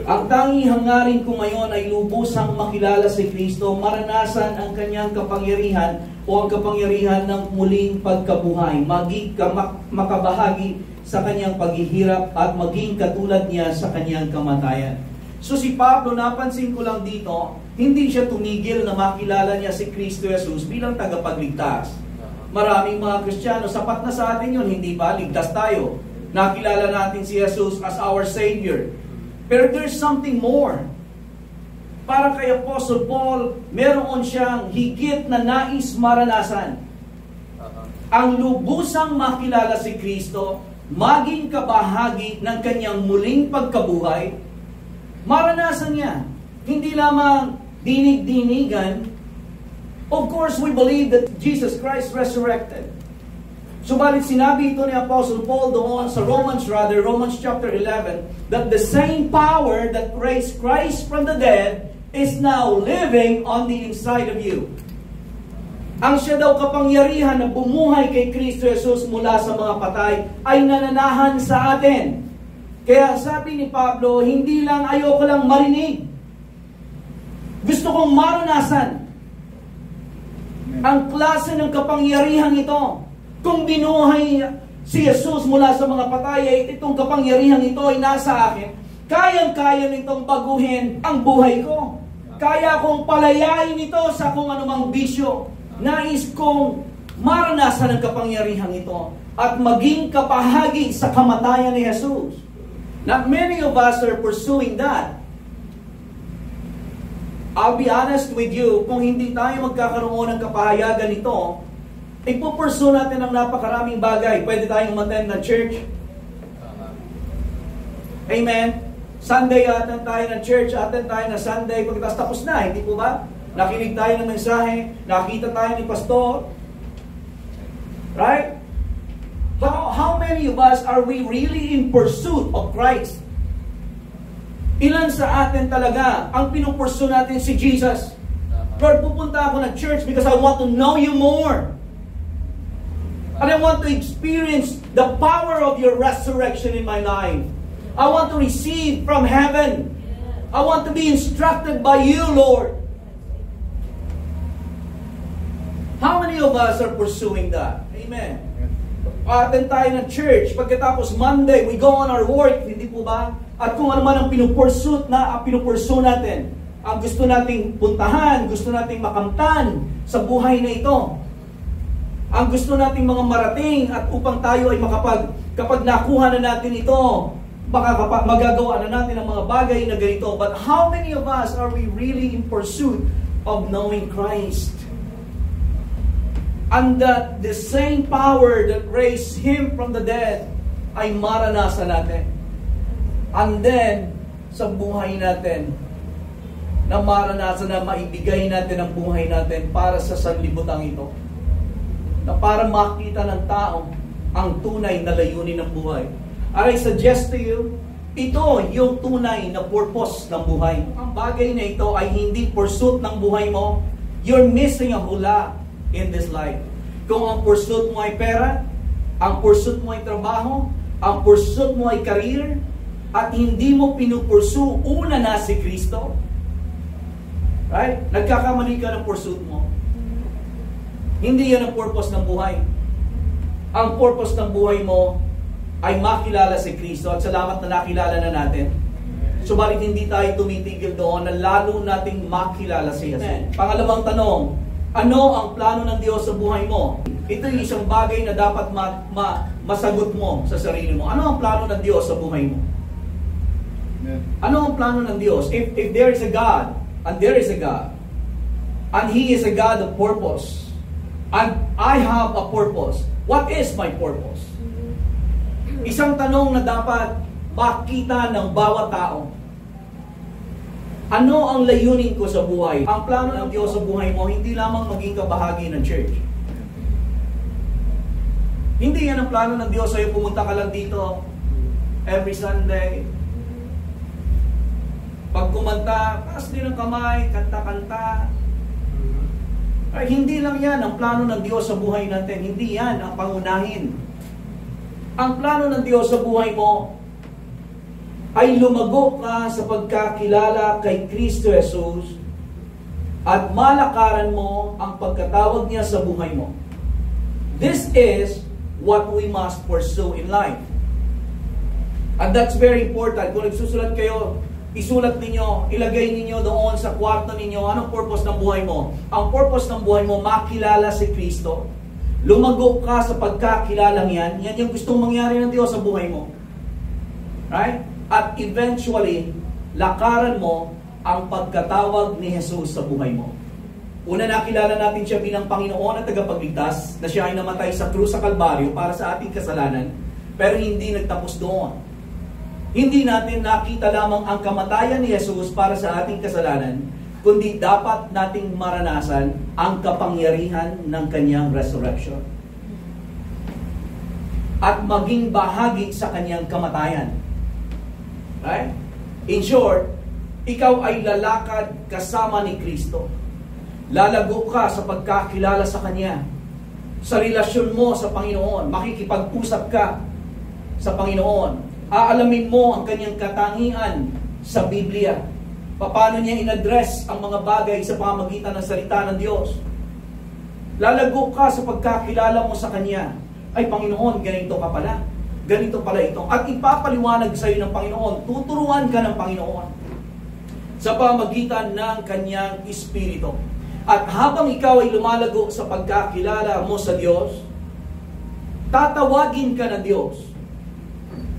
Ang tanging hangarin ko ngayon ay lubusang makilala si Kristo, maranasan ang kanyang kapangyarihan o ang kapangyarihan ng muling pagkabuhay, makabahagi sa kanyang paghihirap at maging katulad niya sa kanyang kamatayan. So si Pablo, napansin ko lang dito, hindi siya tumigil na makilala niya si Kristo Jesus bilang tagapagligtas. Maraming mga Kristiyano, sapat na sa atin yun, hindi ba? Ligtas tayo. Nakilala natin si Jesus as our Savior. Pero there's something more. Para kay Apostle Paul, meron siyang higit na nais maranasan. Ang lubusang makilala si Kristo, maging kabahagi ng kanyang muling pagkabuhay, maranasan niya. Hindi lamang dinig-dinigan. Of course, we believe that Jesus Christ resurrected. Subalit sinabi ito ni Apostle Paul doon sa Romans chapter 11, that the same power that raised Christ from the dead is now living on the inside of you. Ang siya daw kapangyarihan na bumuhay kay Kristo Jesus mula sa mga patay ay nananahan sa atin. Kaya sabi ni Pablo, hindi lang ayoko lang marinig. Gusto kong maranasan ang klase ng kapangyarihan ito. Kung binuhay si Jesus mula sa mga patay, ay itong kapangyarihan ito ay nasa akin, kayang-kaya nitong baguhin ang buhay ko. Kaya kong palayain ito sa kung anumang bisyo. Nais kong maranasan ang kapangyarihan ito at maging kapahagi sa kamatayan ni Jesus. Not many of us are pursuing that. I'll be honest with you, kung hindi tayo magkakaroon ng kapahayagan nito, ipupursu natin ang napakaraming bagay. Pwede tayong umattend ng church. Amen. Sunday, attend tayo ng church, attend tayo ng Sunday, pagkatapos tapos na, hindi po ba? Nakinig tayo ng mensahe, nakita tayo ni pastor. Right? How many of us are we really in pursuit of Christ? Ilan sa atin talaga ang pinupursu natin si Jesus? Lord, pupunta ako ng church because I want to know you more. And I want to experience the power of your resurrection in my life. I want to receive from heaven. I want to be instructed by you, Lord. How many of us are pursuing that? Amen. Attend tayo ng church. Pagkatapos Monday, we go on our work. Hindi po ba? At kung ano man ang pinupursu natin, ang gusto nating puntahan, gusto nating makamtan sa buhay na ito. Ang gusto nating mga marating at upang tayo ay kapag nakuha na natin ito, magagawa na natin ang mga bagay na ganito. But how many of us are we really in pursuit of knowing Christ? And that the same power that raised Him from the dead ay maranasan natin. And then, sa buhay natin, na maranasan na maibigay natin ang buhay natin para sa sanlibutan ito. Na para makita ng tao ang tunay na layunin ng buhay. And I suggest to you, ito yung tunay na purpose ng buhay. Ang bagay na ito ay hindi pursuit ng buhay mo. You're missing a whole lot in this life. Kung ang pursuit mo ay pera, ang pursuit mo ay trabaho, ang pursuit mo ay career, at hindi mo pinupursu una na si Kristo, right? Nagkakamali ka ng pursuit mo. Hindi yan ang purpose ng buhay. Ang purpose ng buhay mo ay makilala si Kristo at salamat na nakilala na natin. Subalit hindi tayo tumitigil doon na lalo nating makilala si Jesus. Pangalawang tanong, ano ang plano ng Diyos sa buhay mo? Ito yung isang bagay na dapat masagot mo sa sarili mo. Ano ang plano ng Diyos sa buhay mo? Ano ang plano ng Diyos? If there is a God, and there is a God, and He is a God of purpose, and I have a purpose, what is my purpose? Isang tanong na dapat makita ng bawat tao. Ano ang layunin ko sa buhay? Ang plano ng Diyos sa buhay mo, hindi lamang maging kabahagi ng church. Hindi yan ang plano ng Diyos sa'yo, pumunta ka lang dito every Sunday. Pag kumanta, taas din ang kamay, kanta-kanta. Ay, hindi lang yan ang plano ng Diyos sa buhay natin. Hindi yan ang pangunahin. Ang plano ng Diyos sa buhay mo ay lumago ka sa pagkakilala kay Kristo Jesus at malakaran mo ang pagkatawag niya sa buhay mo. This is what we must pursue in life. And that's very important. Kung nagsusulat kayo, isulat ninyo, ilagay ninyo doon sa kwarto ninyo, anong purpose ng buhay mo? Ang purpose ng buhay mo, makilala si Kristo. Lumago ka sa pagkakilala niyan. Yan yung gustong mangyari ng Diyos sa buhay mo. Right? At eventually, lakaran mo ang pagkatawag ni Jesus sa buhay mo. Una, nakilala natin siya bilang Panginoon at tagapagligtas, na siya ay namatay sa krus sa Kalbaryo para sa ating kasalanan, pero hindi nagtapos doon. Hindi natin nakita lamang ang kamatayan ni Jesus para sa ating kasalanan, kundi dapat nating maranasan ang kapangyarihan ng kanyang resurrection. At maging bahagi sa kanyang kamatayan. Right? In short, ikaw ay lalakad kasama ni Kristo. Lalago ka sa pagkakilala sa Kanya. Sa relasyon mo sa Panginoon, makikipag-usap ka sa Panginoon. Aalamin mo ang Kanyang katangian sa Biblia. Paano niya in-address ang mga bagay sa pamamagitan ng salita ng Diyos. Lalago ka sa pagkakilala mo sa Kanya. Ay, Panginoon, ganito ka pala. Ganito pala ito. At ipapaliwanag sa iyo ng Panginoon. Tuturuan ka ng Panginoon sa pamamagitan ng Kanyang Espiritu. At habang ikaw ay lumalago sa pagkakilala mo sa Diyos, tatawagin ka ng Diyos.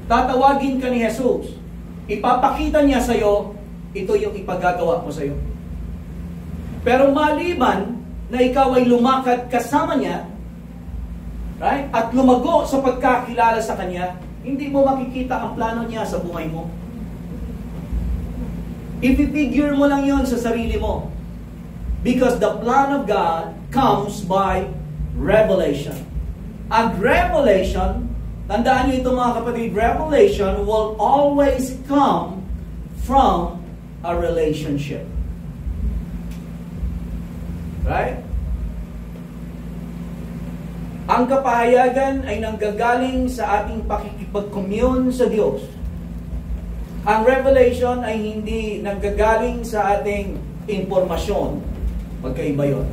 Tatawagin ka ni Jesus. Ipapakita niya sa iyo, ito yung ipagagawa ko sa iyo. Pero maliban na ikaw ay lumakad kasama niya, right? At lumago sa pagkakilala sa Kanya, hindi mo makikita ang plano niya sa buhay mo. I-figure mo lang yon sa sarili mo. Because the plan of God comes by revelation. And revelation, tandaan niyo ito mga kapatid, revelation will always come from a relationship. Right? Ang kapahayagan ay nanggagaling sa ating pakikipag-commune sa Diyos. Ang revelation ay hindi nanggagaling sa ating impormasyon. Magkaiba yun.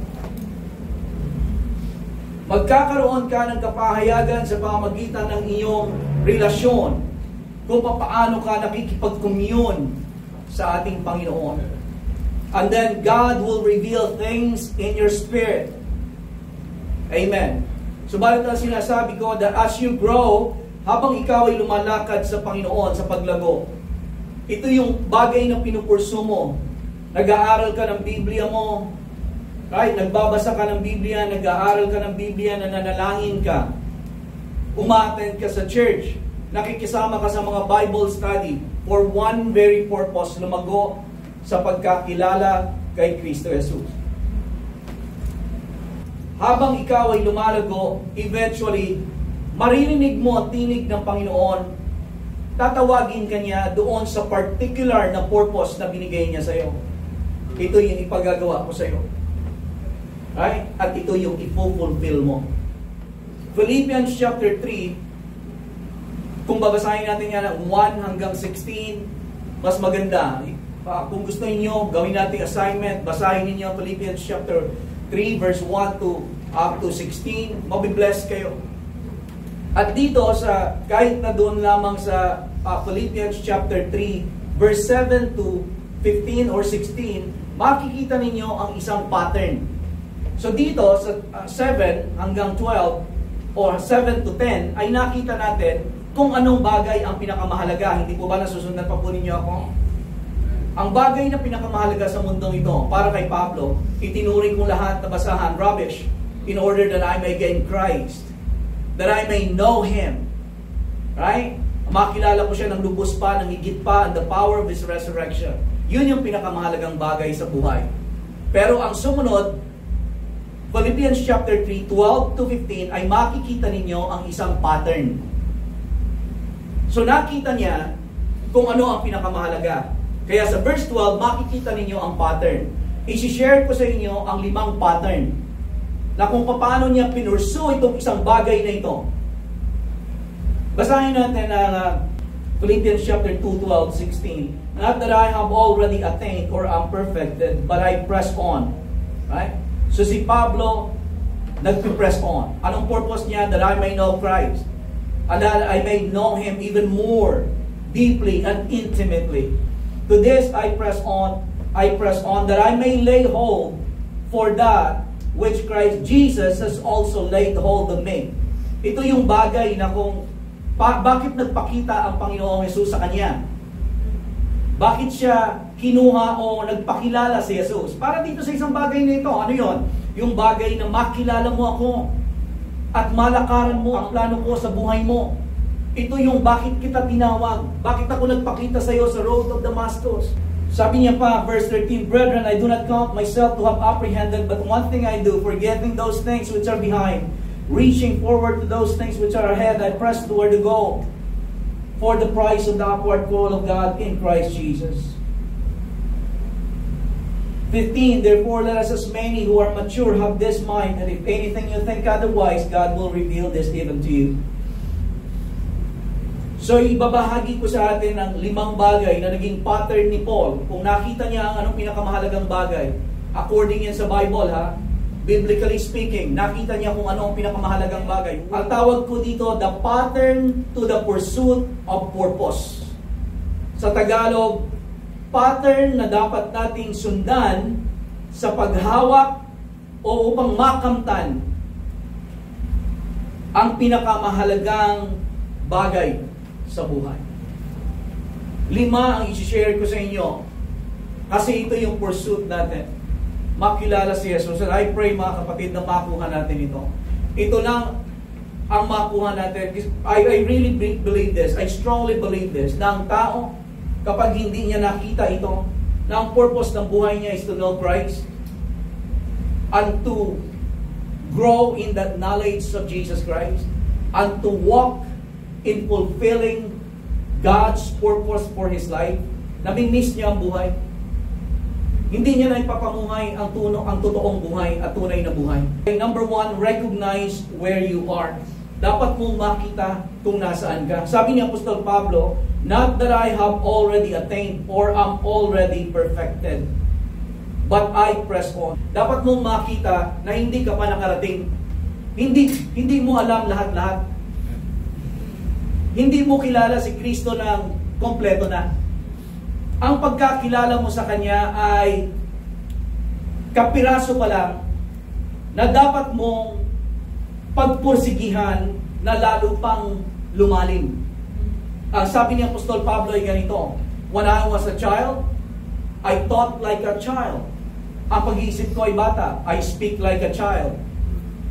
Magkakaroon ka ng kapahayagan sa pamamagitan ng iyong relasyon kung paano ka nakikipag-commune sa ating Panginoon. And then God will reveal things in your spirit. Amen. Subalit ang sinasabi ko that as you grow, habang ikaw ay lumalakad sa Panginoon sa paglago, ito yung bagay na pinupursu mo. Nag-aaral ka ng Biblia mo, right? Nagbabasa ka ng Biblia, nag-aaral ka ng Biblia, nananalangin ka, umattend ka sa church, nakikisama ka sa mga Bible study for one very purpose, lumago sa pagkakilala kay Kristo Jesus. Habang ikaw ay lumalago, eventually, maririnig mo ang tinig ng Panginoon, tatawagin ka niya doon sa particular na purpose na binigay niya sa iyo. Ito yung ipagagawa ko sa iyo. Right? At ito yung ipufulfill mo. Philippians chapter 3, kung babasahin natin yan 1 hanggang 16, mas maganda. Kung gusto niyo gawin natin assignment, basahin niyo Philippians chapter 3 verse 1 to up to 16, mabibless kayo. At dito sa kahit na doon lamang sa Philippians chapter 3 verse 7 to 15 or 16, makikita ninyo ang isang pattern. So dito sa 7 hanggang 12 or 7 to 10 ay nakita natin kung anong bagay ang pinakamahalaga. Hindi po ba nasusundan pa po ninyo ako? Ang bagay na pinakamahalaga sa mundong ito, para kay Pablo, itinuring kong lahat na basahan, rubbish, in order that I may gain Christ, that I may know Him. Right? Makilala ko siya ng lubos pa, ng higit pa, and the power of His resurrection. Yun yung pinakamahalagang bagay sa buhay. Pero ang sumunod, Philippians chapter 3, 12 to 15, ay makikita ninyo ang isang pattern. So nakita niya kung ano ang pinakamahalaga. Kaya sa verse 12, makikita ninyo ang pattern. I-share ko sa inyo ang 5 pattern na kung paano niya pinursu itong isang bagay na ito. Basahin natin ang Philippians chapter 2:12-16. Not that I have already attained or am perfected, but I press on. Right? So si Pablo, nagpe-press on. Anong purpose niya? That I may know Christ. And that I may know Him even more deeply and intimately. To this I press on, that I may lay hold for that which Christ Jesus has also laid hold of me. Ito yung bagay na kung bakit nagpakita ang Panginoong Hesus sa kanya? Bakit siya kinuha o nagpakilala si Hesus? Para dito sa isang bagay nito, ano yon? Yung bagay na makilala mo ako at malakaran mo ang plano ko sa buhay mo. Ito yung bakit kita tinawag. Bakit ako nagpakita sa iyo sa road of Damascus? Sabi niya pa, verse 13, Brethren, I do not count myself to have apprehended, but one thing I do, forgetting those things which are behind, reaching forward to those things which are ahead, I press toward the goal for the prize of the upward call of God in Christ Jesus. 15, Therefore let us as many who are mature have this mind, that if anything you think otherwise, God will reveal this even to you. So ibabahagi ko sa atin ang 5 bagay na naging pattern ni Paul. Kung nakita niya ang anong pinakamahalagang bagay, according yan sa Bible ha, biblically speaking, nakita niya kung ano ang pinakamahalagang bagay. Ang tawag ko dito, the pattern to the pursuit of purpose. Sa Tagalog, pattern na dapat nating sundan sa paghawak o upang makamtan ang pinakamahalagang bagay sa buhay. 5 ang i-share ko sa inyo kasi ito yung pursuit natin. Makilala si Jesus. And I pray mga kapatid na makuha natin ito. Ito lang ang makuha natin. I really believe this. I strongly believe this. Na ang tao, kapag hindi niya nakita ito, na ang purpose ng buhay niya is to know Christ and to grow in that knowledge of Jesus Christ and to walk in fulfilling God's purpose for his life. Namimiss niya ang buhay. Hindi niya na ipapamuhay ang totoong buhay at tunay na buhay. Number 1, recognize where you are. Dapat mong makita kung nasaan ka. Sabi ni Apostol Pablo, not that I have already attained or am already perfected, but I press on. Dapat mong makita na hindi ka pa nakarating. Hindi mo alam lahat-lahat. Hindi mo kilala si Kristo ng kompleto na. Ang pagkakilala mo sa Kanya ay kapiraso pa lang na dapat mong pagpursigihan na lalo pang lumalim. Ang sabi ni Apostol Pablo ay ganito, when I was a child, I thought like a child. Ang pag-iisip ko ay bata, I speak like a child.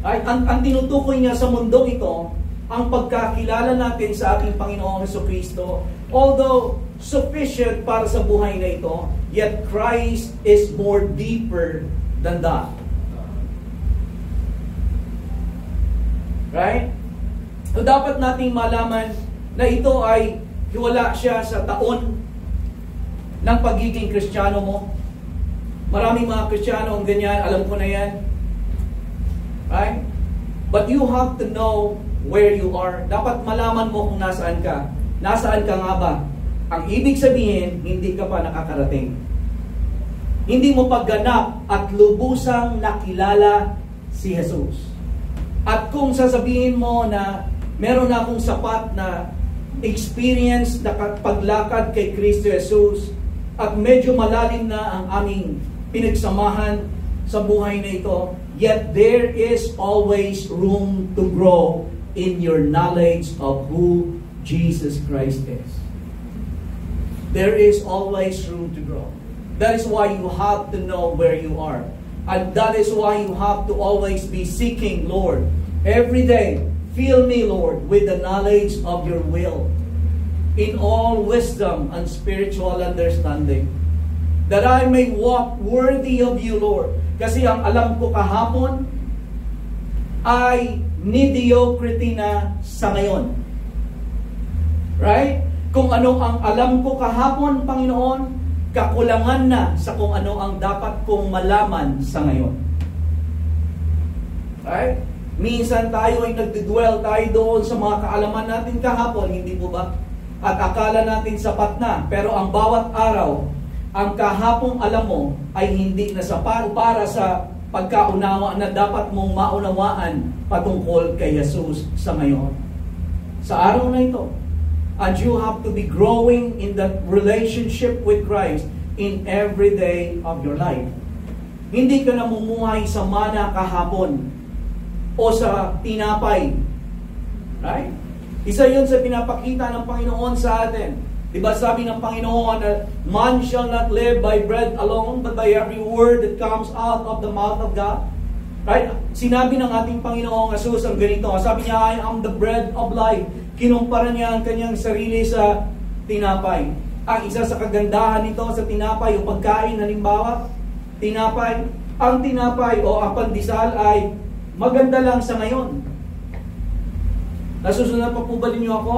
Ang tinutukoy niya sa mundong ito, ang pagkakilala natin sa ating Panginoong Jesucristo, although sufficient para sa buhay na ito, yet Christ is more deeper than that. Right? So dapat nating malaman na ito ay hiwala siya sa taon ng pagiging Kristiyano mo. Maraming mga Kristiyano ang ganyan, alam ko na yan. Right? But you have to know where you are. Dapat malaman mo kung nasaan ka. Nasaan ka nga ba? Ang ibig sabihin, hindi ka pa nakakarating. Hindi mo pagganap at lubusang nakilala si Jesus. At kung sasabihin mo na meron na akong sapat na experience na paglakad kay Kristo Jesus at medyo malalim na ang aming pinagsamahan sa buhay na ito, yet there is always room to grow in your knowledge of who Jesus Christ is. There is always room to grow. That is why you have to know where you are. And that is why you have to always be seeking, Lord, every day. Fill me, Lord, with the knowledge of your will, in all wisdom and spiritual understanding, that I may walk worthy of you, Lord. Kasi ang alam ko kahapon ay mediocrity na sa ngayon. Right? Kung ano ang alam ko kahapon, Panginoon, kakulangan na sa kung ano ang dapat kong malaman sa ngayon. Right? Minsan tayo ay nagdidwell tayo doon sa mga kaalaman natin kahapon, hindi po ba? at akala natin sapat na, pero ang bawat araw, ang kahapong alam mo ay hindi na sapat para sa pagkaunawa na dapat mong maunawaan patungkol kay Jesus sa ngayon. Sa araw na ito, and you have to be growing in that relationship with Christ in every day of your life. Hindi ka namumuhay sa mana kahapon o sa tinapay. Right? Isa yun sa pinapakita ng Panginoon sa atin. Diba sabi ng Panginoon na man shall not live by bread alone, but by every word that comes out of the mouth of God. Right? Sinabi ng ating Panginoong Jesus ang ganito. Sabi niya, I am the bread of life. Kinumpara niya ang kanyang sarili sa tinapay. Ang isa sa kagandahan nito sa tinapay o pagkain, halimbawa, tinapay. Ang tinapay o ang pandesal ay maganda lang sa ngayon. Nasusunod pa po ba ninyo ako?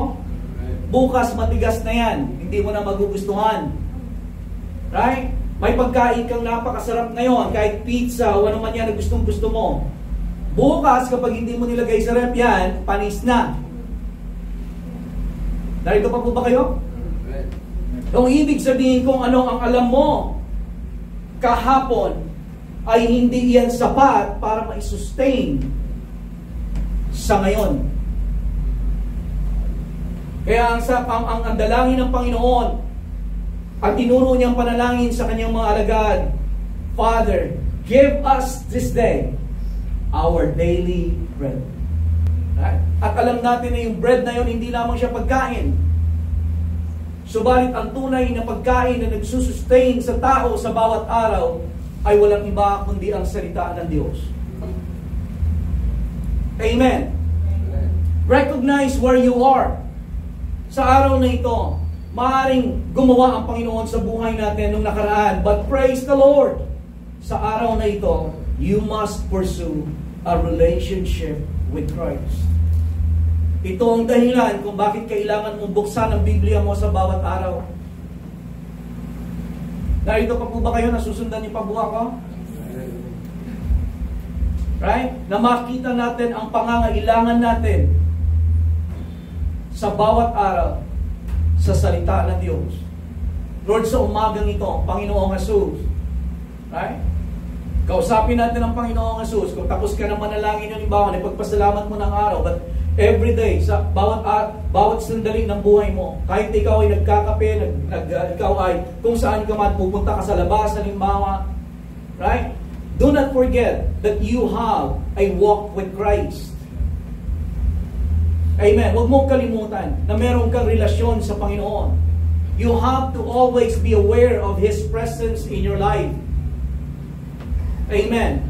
Bukas matigas na yan. Hindi mo na magugustuhan. Right? May pagkain kang napakasarap ngayon, kahit pizza o ano man yan na gustong-gusto mo. Bukas, kapag hindi mo nilagay sa rep yan, panis na. Narito pa po ba kayo? Yung ibig sabihin kung ano ang alam mo kahapon ay hindi yan sapat para ma-sustain sa ngayon. Kaya ang dalangin ng Panginoon at tinuro niyang panalangin sa kanyang mga alagad, Father, give us this day our daily bread. Right? At alam natin na yung bread na yun, hindi lamang siya pagkain. Subalit ang tunay na pagkain na nagsusustain sa tao sa bawat araw ay walang iba kundi ang salita ng Diyos. Amen. Recognize where you are. Sa araw na ito, maaaring gumawa ang Panginoon sa buhay natin nung nakaraan. But praise the Lord! Sa araw na ito, you must pursue a relationship with Christ. Ito ang dahilan kung bakit kailangan mong buksan ang Biblia mo sa bawat araw. Narito pa po ba kayo? Nasusundan niyo pa po ako? Right? Na makita natin ang pangangailangan natin sa bawat araw sa salita ng Diyos. Lord, sa umagang ito, Panginoong Jesus, right? Kausapin natin ang Panginoong Jesus. Kung tapos ka na manalangin yung ibawan, ipagpasalamat mo ng araw, but every day, sa bawat sandali ng buhay mo, kahit ikaw ay nagkakape, ikaw ay kung saan ka man, pupunta ka sa labas, halimbawa, right? Do not forget that you have a walk with Christ. Amen. Huwag mong kalimutan na meron kang relasyon sa Panginoon. You have to always be aware of His presence in your life. Amen.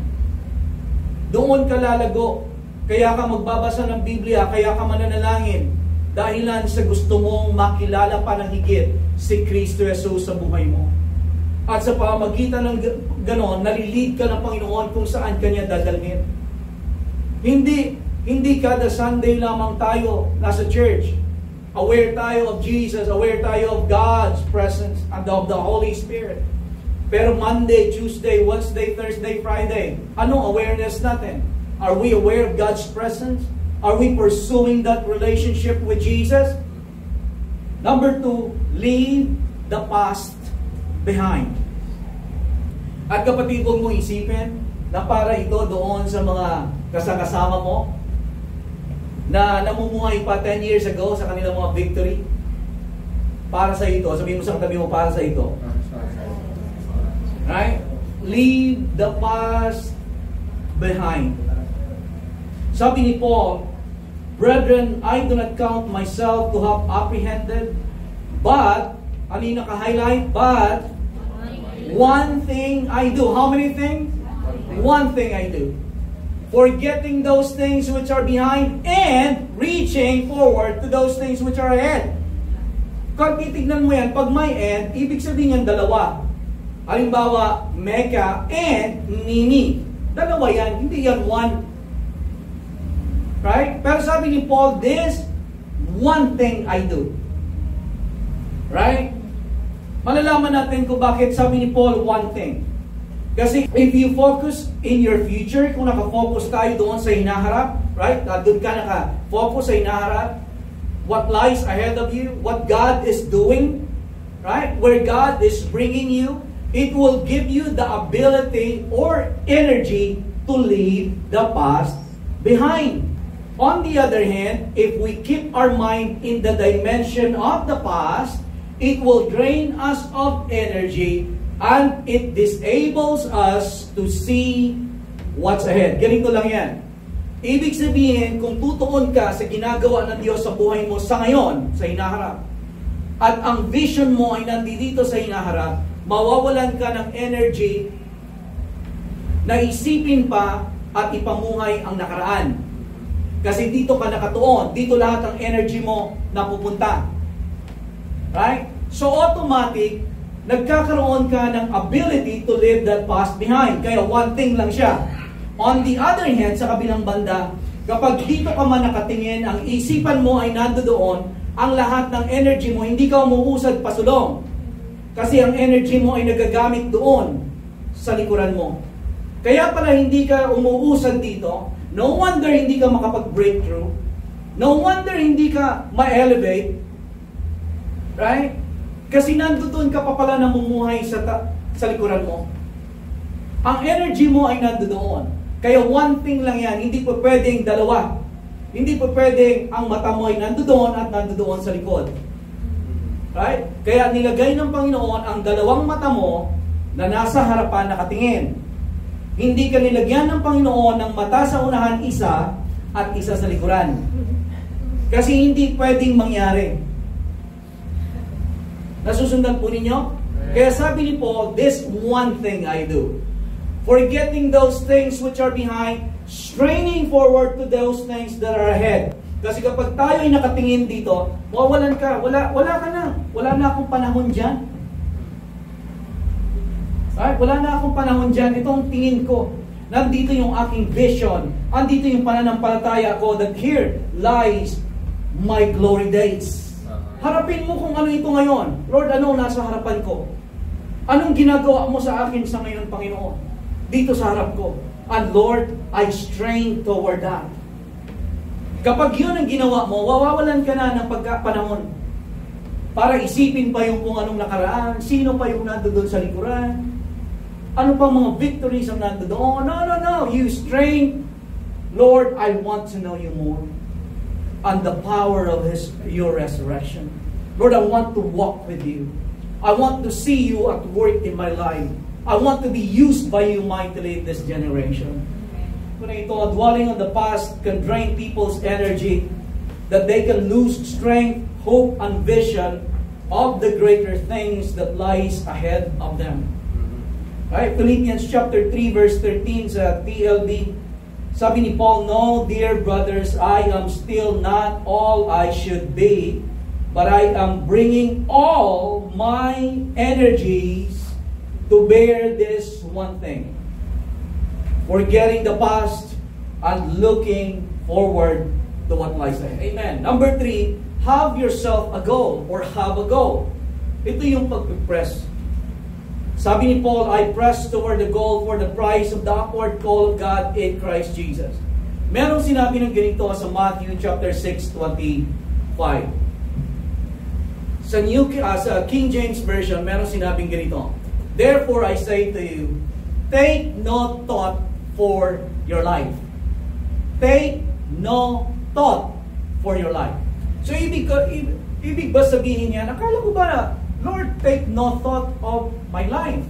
Doon ka lalago. Kaya ka magbabasa ng Biblia, kaya ka mananalangin. Dahilan sa gusto mong makilala pa ng higit si Kristo Jesus sa buhay mo. At sa pamamagitan ng ganon, nalilid ka ng Panginoon kung saan Kanya dadalhin. Hindi kada Sunday lamang tayo nasa church. Aware tayo of Jesus, aware tayo of God's presence and of the Holy Spirit. Pero Monday, Tuesday, Wednesday, Thursday, Friday, anong awareness natin? Are we aware of God's presence? Are we pursuing that relationship with Jesus? Number 2, leave the past behind. At kapatid, huwag mong isipin na para ito doon sa mga kasama mo na namumuhay pa 10 years ago sa kanilang mga victory. Para sa ito, sabihin mo sa katabi mo, para sa ito. Right? Leave the past behind. Sabi ni Paul, Brethren, I do not count myself to have apprehended, but, ano yung naka-highlight? But, one thing I do. How many things? One thing I do. Forgetting those things which are behind and reaching forward to those things which are ahead. Kung titignan mo yan, pag may and, ibig sabihin yan dalawa. Halimbawa, Mecca and Nini. Dalawa yan, hindi yan one. Right? Pero sabi ni Paul, this one thing I do. Right? Malalaman natin kung bakit sabi ni Paul one thing. Kasi if you focus in your future, kung nakafocus tayo doon sa hinaharap, right? Doon ka nakafocus sa hinaharap, what lies ahead of you, what God is doing, right? Where God is bringing you, it will give you the ability or energy to leave the past behind. On the other hand, if we keep our mind in the dimension of the past, it will drain us of energy and it disables us to see what's ahead. Ganito lang yan. Ibig sabihin, kung tutuon ka sa ginagawa ng Diyos sa buhay mo sa ngayon, sa hinaharap, at ang vision mo ay nandito sa hinaharap, mawawalan ka ng energy na isipin pa at ipamuhay ang nakaraan. Kasi dito ka nakatuon, dito lahat ng energy mo napupunta. Right? So automatic, nagkakaroon ka ng ability to leave that past behind. Kaya one thing lang siya. On the other hand, sa kabilang banda, kapag dito ka man nakatingin, ang isipan mo ay nandoon, ang lahat ng energy mo, hindi ka umuusad pasulong. Kasi ang energy mo ay nagagamit doon sa likuran mo. Kaya pala hindi ka umuusad dito. No wonder hindi ka makapag-breakthrough. No wonder hindi ka ma-elevate. Right? Kasi nandoon ka pa pala namumuhay sa likuran mo. Ang energy mo ay nandoon. Kaya one thing lang yan, hindi pa pwedeng dalawa. Hindi pa pwedeng ang mata mo ay nandoon at nandoon sa likod. Right? Kaya nilagay ng Panginoon ang dalawang mata mo na nasa harapan nakatingin. Hindi ka nilagyan ng Panginoon ng mata sa unahan isa at isa sa likuran. Kasi hindi pwedeng mangyari. Nasusundan po ninyo? Kaya sabi ni Paul, this one thing I do. Forgetting those things which are behind, straining forward to those things that are ahead. Kasi kapag tayo ay nakatingin dito, mawawalan ka, wala ka na. Wala na akong panahon dyan. Right? Wala na akong panahon dyan. Itong tingin ko. Nandito yung aking vision. Andito yung pananampalataya ko that here lies my glory days. Harapin mo kung ano ito ngayon. Lord, ano nasa harapan ko? Anong ginagawa mo sa akin sa ngayon, Panginoon? Dito sa harap ko. And Lord, I strain toward that. Kapag yun ang ginawa mo, wawawalan ka na ng pagkapanahon. Para isipin pa yung kung anong nakaraan, sino pa yung nandoon sa likuran, ano pang mga victories ang nandoon. No. You strain. Lord, I want to know you more. And the power of your resurrection. Lord, I want to walk with you. I want to see you at work in my life. I want to be used by you mightily in this generation. Kung ito, dwelling on the past can drain people's energy, that they can lose strength, hope, and vision of the greater things that lies ahead of them. Right? Philippians chapter 3 verse 13 sa TLB. Sabi ni Paul, no, dear brothers, I am still not all I should be, but I am bringing all my energies to bear this one thing. Forgetting the past and looking forward to what lies ahead. Amen. Number 3, have yourself a goal or have a goal. Ito yung pag-press. Sabi ni Paul, I press toward the goal for the prize of the upward call of God in Christ Jesus. Merong sinabi ng ganito sa Matthew chapter 6:25. Sa King James Version, merong sinabing ganito. Therefore I say to you, take no thought for your life. Take no thought for your life. So ibig ba sabihin niya, akala ko ba na, Lord, take no thought of my life.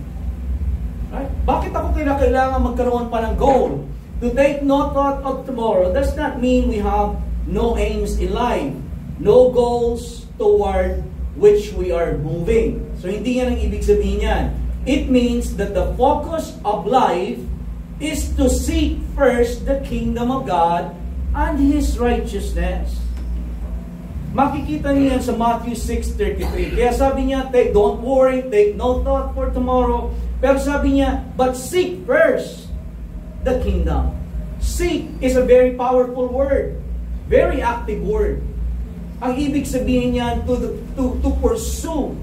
Right? Bakit ako kailangan magkaroon pa ng goal? To take no thought of tomorrow does not mean we have no aims in life, no goals toward which we are moving. So hindi yan ang ibig sabihin yan. It means that the focus of life is to seek first the kingdom of God and His righteousness. Makikita niyo yan sa Matthew 6:33. Kaya sabi niya, don't worry, take no thought for tomorrow. Pero sabi niya, but seek first the kingdom. Seek is a very powerful word. Very active word. Ang ibig sabihin niya, to pursue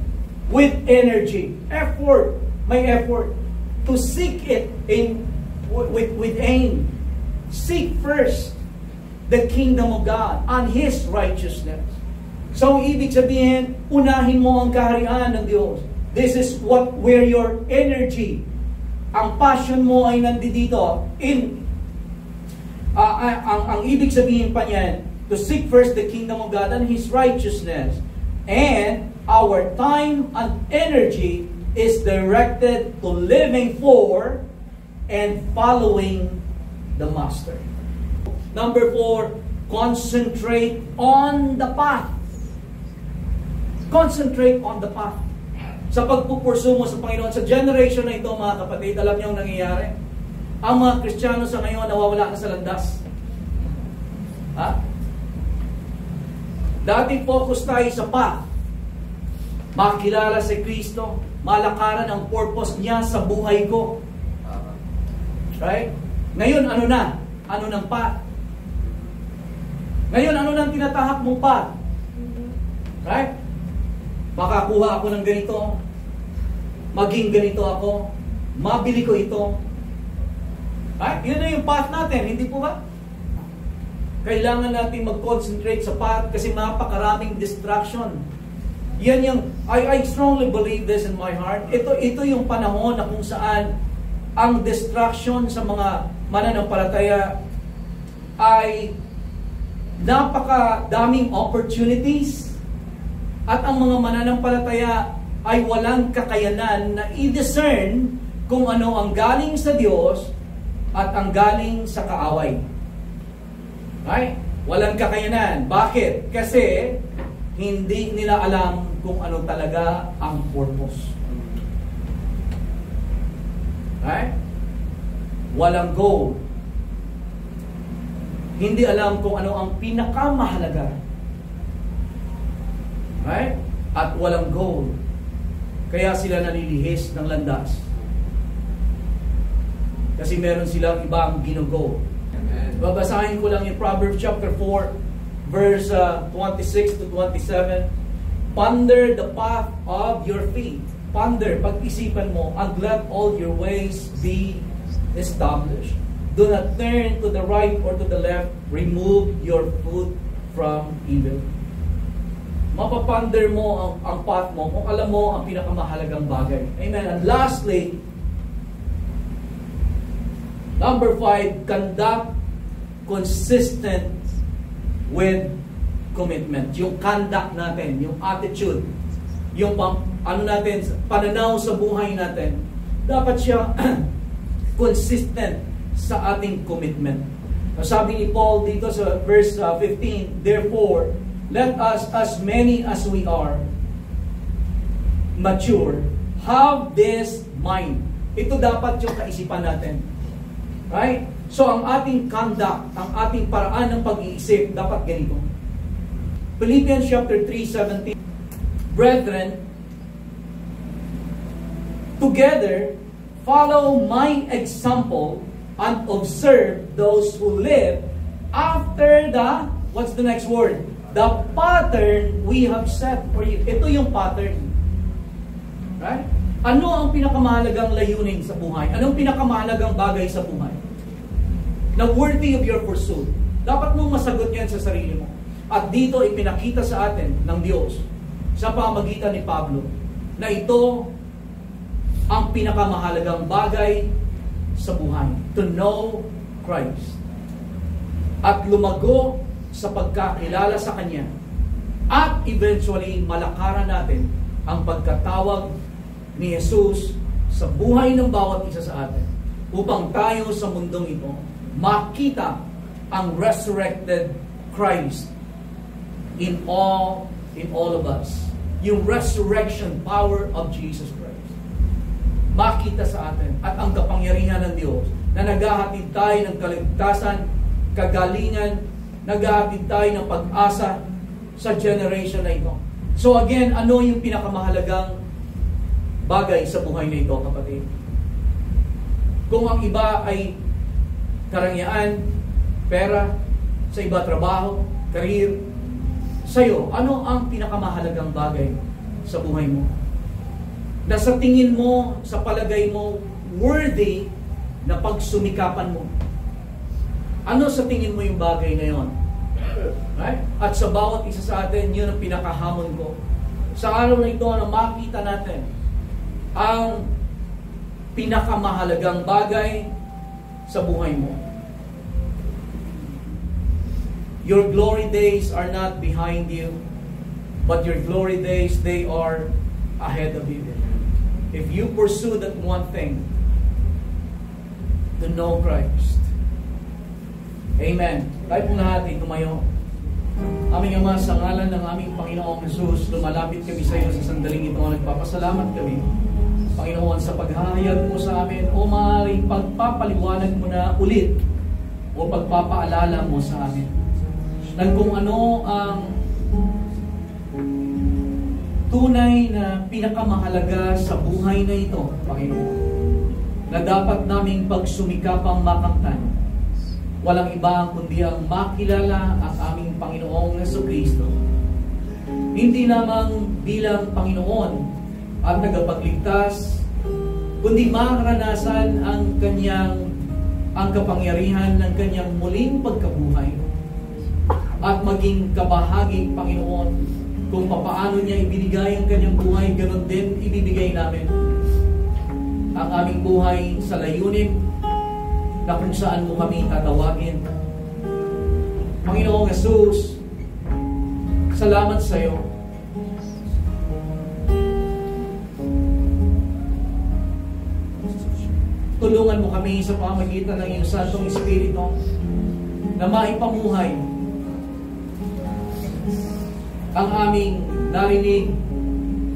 with energy. Effort. May effort. To seek it with aim. Seek first the kingdom of God and His righteousness. So, ibig sabihin, unahin mo ang kaharian ng Diyos. This is where your energy, ang passion mo ay nandito. Ang ibig sabihin pa niyan, to seek first the kingdom of God and His righteousness. And our time and energy is directed to living for and following the Master. Number 4, concentrate on the path. Concentrate on the path. Sa pagpupursu mo sa Panginoon, sa generation na ito, mga kapatid, alam niyo ang nangyayari? Ang mga Kristiyano sa ngayon nawawala na sa landas. Ha? Dati focus tayo sa path. Makilala si Kristo, malakaran ang purpose niya sa buhay ko. Right? Ngayon, ano na? Ano ng path? Ngayon, ano nang tinatahak mong path? Right? Makakuha ako ng ganito, maging ganito ako, mabili ko ito. Right? Yun na yung path natin, hindi po ba? Kailangan natin mag-concentrate sa path kasi napakaraming distraction. Yan yung, I strongly believe this in my heart. Ito yung panahon na kung saan ang distraction sa mga mananampalataya ay napakadaming opportunities at ang mga mananampalataya ay walang kakayanan na i-discern kung ano ang galing sa Diyos at ang galing sa kaaway. Right? Walang kakayanan. Bakit? Kasi hindi nila alam kung ano talaga ang purpose. Right? Walang goal. Hindi alam kung ano ang pinakamahalaga. Right? At walang goal. Kaya sila nalilihis ng landas. Kasi meron silang ibang ginugo. Babasahin ko lang yung Proverbs chapter 4, verse 26 to 27. Ponder the path of your feet. Ponder, pag-isipan mo, and let all your ways be established. Do not turn to the right or to the left. Remove your foot from evil. Mapaponder mo ang path mo kung alam mo ang pinakamahalagang bagay. Amen. And lastly, number 5, conduct consistent with commitment. Yung conduct natin, yung attitude, yung pananaw sa buhay natin, dapat siya consistent sa ating commitment. Sabi ni Paul dito sa verse 15, therefore, let us, as many as we are mature, have this mind. Ito dapat yung kaisipan natin. Right? So, ang ating conduct, ang ating paraan ng pag-iisip, dapat ganito. Philippians chapter 3:17, brethren, together, follow my example and observe those who live after the, what's the next word? The pattern we have set for you. Ito yung pattern. Right? Ano ang pinakamahalagang layunin sa buhay? Anong pinakamahalagang bagay sa buhay? Na worthy of your pursuit. Dapat mong masagot yan sa sarili mo. At dito ipinakita sa atin ng Diyos sa pamamagitan ni Pablo na ito ang pinakamahalagang bagay sa buhay. To know Christ. At lumago sa pagkakilala sa Kanya. At eventually malakaran natin ang pagkatawag ni Jesus sa buhay ng bawat isa sa atin. Upang tayo sa mundong ito makita ang resurrected Christ in all of us. Yung resurrection power of Jesus Christ. Makita sa atin at ang kapangyarihan ng Diyos na naghahatid tayo ng kaligtasan, kagalingan, naghahatid tayo ng pag-asa sa generation na ito. So again, ano yung pinakamahalagang bagay sa buhay na ito, kapatid? Kung ang iba ay karangyaan, pera, sa iba trabaho, career, sa'yo, ano ang pinakamahalagang bagay sa buhay mo? Na sa tingin mo, sa palagay mo, worthy na pagsumikapan mo. Ano sa tingin mo yung bagay na yon? Right? At sa bawat isa sa atin, yun ang pinakahamon ko. Sa araw na ito, na makita natin ang pinakamahalagang bagay sa buhay mo. Your glory days are not behind you, but your glory days, they are ahead of you. If you pursue that one thing, to know Christ. Amen. Tayo po lahat ay tumayo. Aming Ama, sa ngalan ng aming Panginoong Jesus, lumalapit kami sa iyo sa sandaling ito. Nagpapasalamat kami, Panginoon, sa paghahayag mo sa amin o maaaring pagpapaliwanag mo na ulit o pagpapaalala mo sa amin ng kung ano ang tunay na pinakamahalaga sa buhay na ito, Panginoon, na dapat naming pagsumikapang makamtan. Walang iba kundi ang makilala ang aming Panginoong Jesucristo. Hindi lamang bilang Panginoon at tagapagligtas, kundi maranasan ang kapangyarihan ng kanyang muling pagkabuhay at maging kabahagi, Panginoon, kung papaano niya ibinigay ang kanyang buhay, ganoon din ibibigay namin ang aming buhay sa layunin na kung saan mo kami tatawagin. Panginoong Jesus, salamat sa iyo. Tulungan mo kami sa pamamagitan ng iyong Santong Espiritu na maipamuhay ang aming narinig,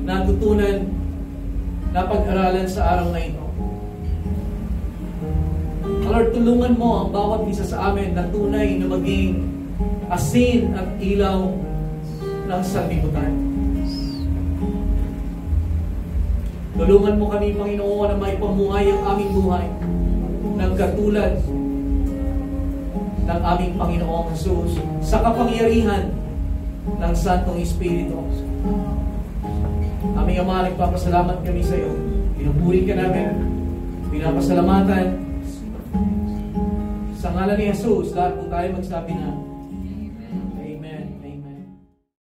natutunan, napag-aralan sa araw na ito. Lord, tulungan mo ang bawat isa sa amin na tunay na maging asin at ilaw ng sanlibutan. Tulungan mo kami, Panginoon, na maipamuhay ang aming buhay ng katulad ng aming Panginoong Jesus sa kapangyarihan ng Santong Espiritu. Aming Ama, nagpapasalamat kami sa iyo. Pinupuri ka namin, pinapasalamatan. Sa ngalan ni Jesus, lahat po tayo magsabi na